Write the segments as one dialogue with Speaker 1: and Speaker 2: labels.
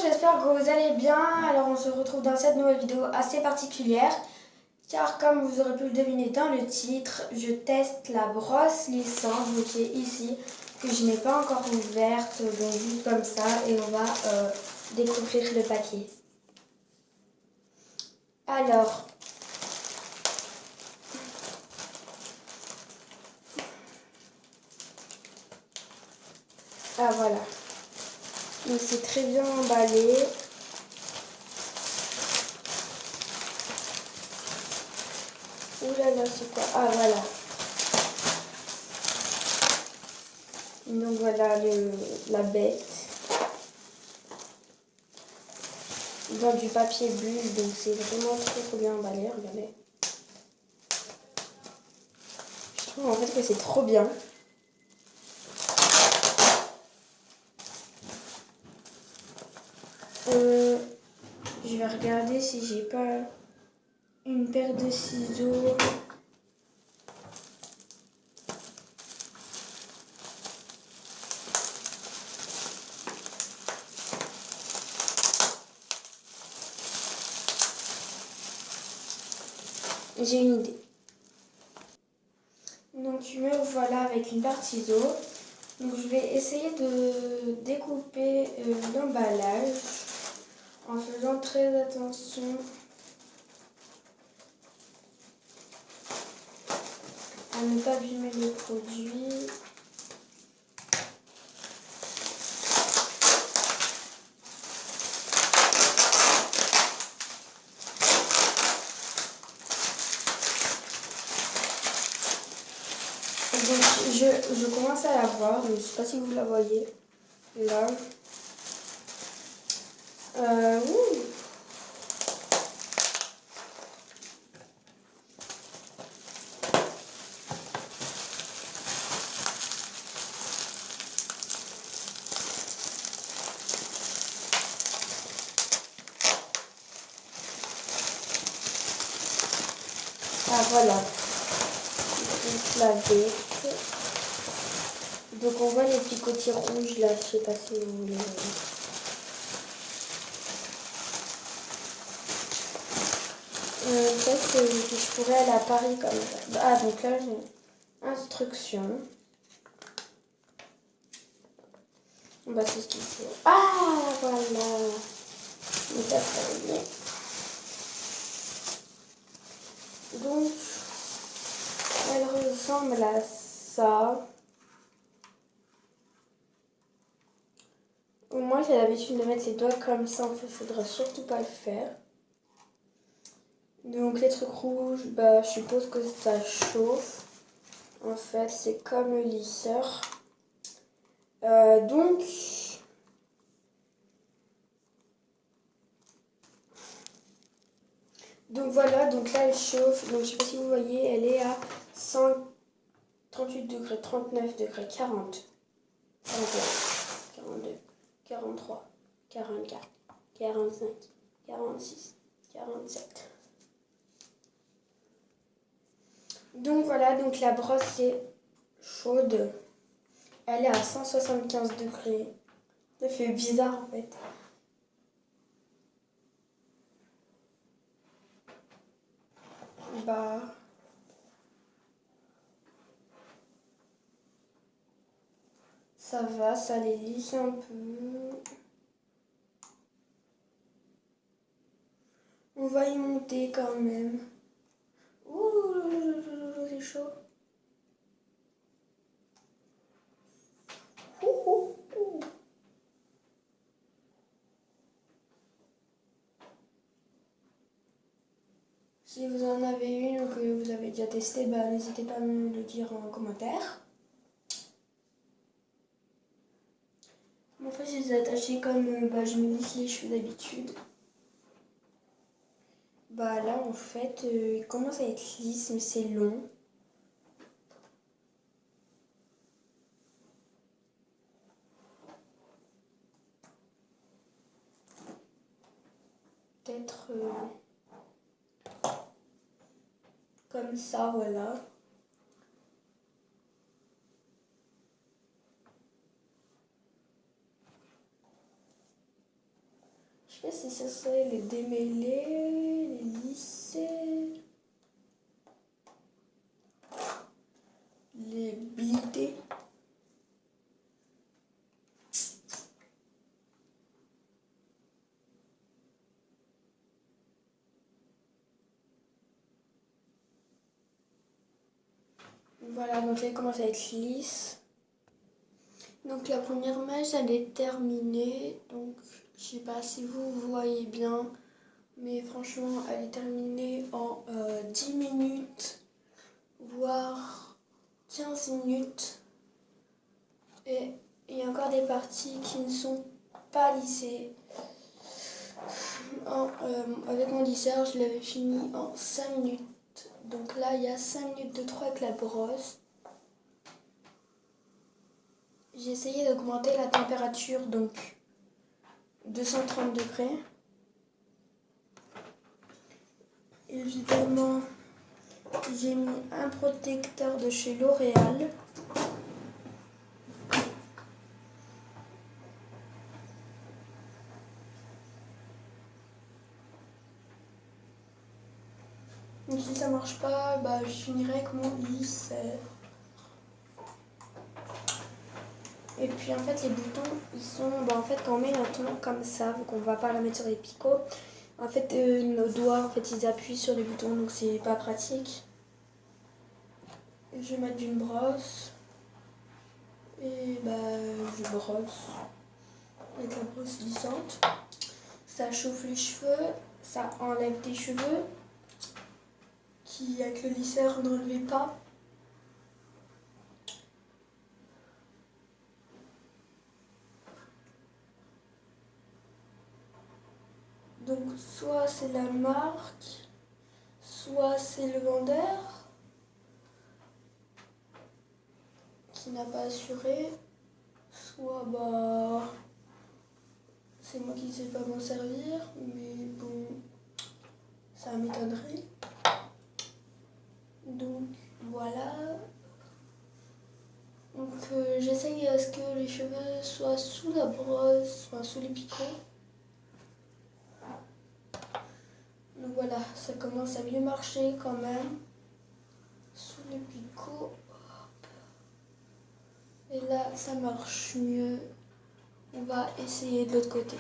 Speaker 1: j'espère que vous allez bien. Alors on se retrouve dans cette nouvelle vidéo assez particulière car comme vous aurez pu le deviner dans le titre, je teste la brosse lissante qui est ici, que je n'ai pas encore ouverte, donc juste comme ça, et on va découvrir le paquet. Alors, ah voilà, donc c'est très bien emballé. Ouh là là, c'est quoi? Ah voilà. Donc voilà la bête. Dans du papier bulle, donc c'est vraiment trop bien emballé, regardez. Je trouve en fait que c'est trop bien. Je vais regarder si j'ai pas une paire de ciseaux. J'ai une idée. Donc me voilà avec une paire de ciseaux. Donc je vais essayer de découper l'emballage en faisant très attention à ne pas abîmer le produit. Donc je commence à la voir, mais je ne sais pas si vous la voyez là. Ouh. Ah voilà, donc la bête. Donc on voit les picotis rouges là, je sais pas si vous voulez. Peut-être que je pourrais aller à Paris comme ça. Ah donc là j'ai instruction. Bah c'est ce qu'il faut. Ah voilà. Donc ça va bien. Donc elle ressemble à ça. Moi j'ai l'habitude de mettre les doigts comme ça, en fait il faudra surtout pas le faire. Donc les trucs rouges, bah je suppose que ça chauffe. En fait c'est comme le lisseur. Donc voilà, donc là elle chauffe. Donc je sais pas si vous voyez, elle est à 138 degrés, 39 degrés, 40, 41, 42, 43, 44, 45, 46, 47. Donc voilà, donc la brosse est chaude. Elle est à 175 degrés. Ça fait bizarre en fait. Bah... ça va, ça les lisse un peu. On va y monter quand même. Ouh, c'est chaud. Si vous en avez une ou que vous avez déjà testé, bah, n'hésitez pas à me le dire en commentaire. En fait, je les ai attachés comme je me lisse les cheveux d'habitude. Bah là, en fait, il commence à être lisse, mais c'est long. Peut-être comme ça, voilà. sais pas si ça serait les démêler, les lisser, les bider. Voilà, donc là, il commence à être lisse. Donc la première mèche, elle est terminée. Donc, je sais pas si vous voyez bien. Mais franchement, elle est terminée en 10 minutes, voire 15 minutes. Et il y a encore des parties qui ne sont pas lissées. Avec mon lisseur, je l'avais fini en 5 minutes. Donc là, il y a 5 minutes de trop avec la brosse. J'ai essayé d'augmenter la température, donc 230 degrés. Évidemment, j'ai mis un protecteur de chez L'Oréal. Donc si ça marche pas, bah, je finirai avec mon lisseur. Et puis en fait les boutons, ils sont, en fait quand on met un ton comme ça, vu qu'on va pas la mettre sur les picots, en fait nos doigts, en fait ils appuient sur les boutons, donc c'est pas pratique. Et je vais mettre une brosse. Et je brosse avec la brosse lissante. Ça chauffe les cheveux, ça enlève des cheveux qui avec le lisseur n'enlevait pas. Donc soit c'est la marque, soit c'est le vendeur qui n'a pas assuré, soit c'est moi qui ne sais pas m'en servir, mais bon, ça m'étonnerait. Donc voilà. Donc j'essaye à ce que les cheveux soient sous la brosse, enfin sous les picots. Donc voilà, ça commence à mieux marcher quand même. Sous les picots. Et là, ça marche mieux. On va essayer de l'autre côté.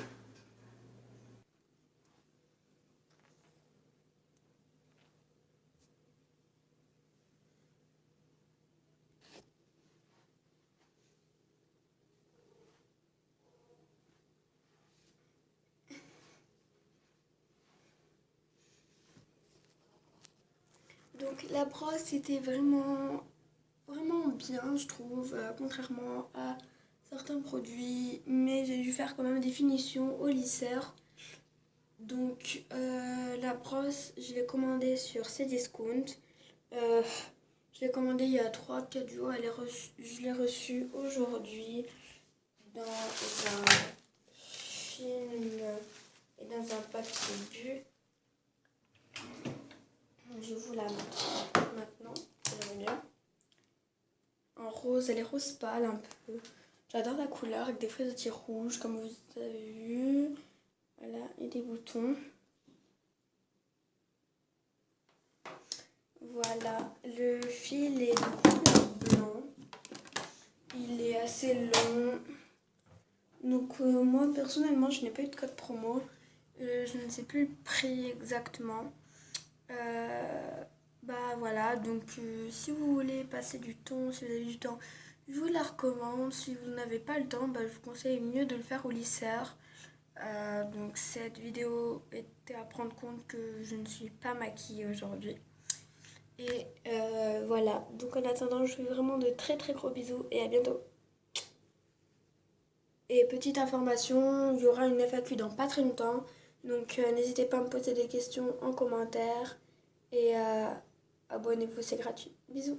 Speaker 1: Donc la brosse était vraiment bien, je trouve, contrairement à certains produits, mais j'ai dû faire quand même des finitions au lisseur. Donc la brosse, je l'ai commandée sur Cdiscount. Je l'ai commandée il y a 3-4 jours, je l'ai reçue aujourd'hui dans un film et dans un papier bu. Je vous la montre maintenant, j'aimerais bien. En rose, elle est rose pâle un peu. J'adore la couleur avec des frésotiers rouges comme vous avez vu. Voilà, et des boutons. Voilà, le fil est de couleur blanc. Il est assez long. Donc moi personnellement, je n'ai pas eu de code promo. Je ne sais plus le prix exactement. Voilà, donc si vous voulez passer du temps, si vous avez du temps, je vous la recommande. Si vous n'avez pas le temps, je vous conseille mieux de le faire au lisseur. Donc cette vidéo était à prendre compte que je ne suis pas maquillée aujourd'hui. Et voilà, donc en attendant, je vous fais vraiment de très très gros bisous et à bientôt. Et petite information, il y aura une FAQ dans pas très longtemps. Donc n'hésitez pas à me poser des questions en commentaire. Et abonnez-vous, c'est gratuit. Bisous.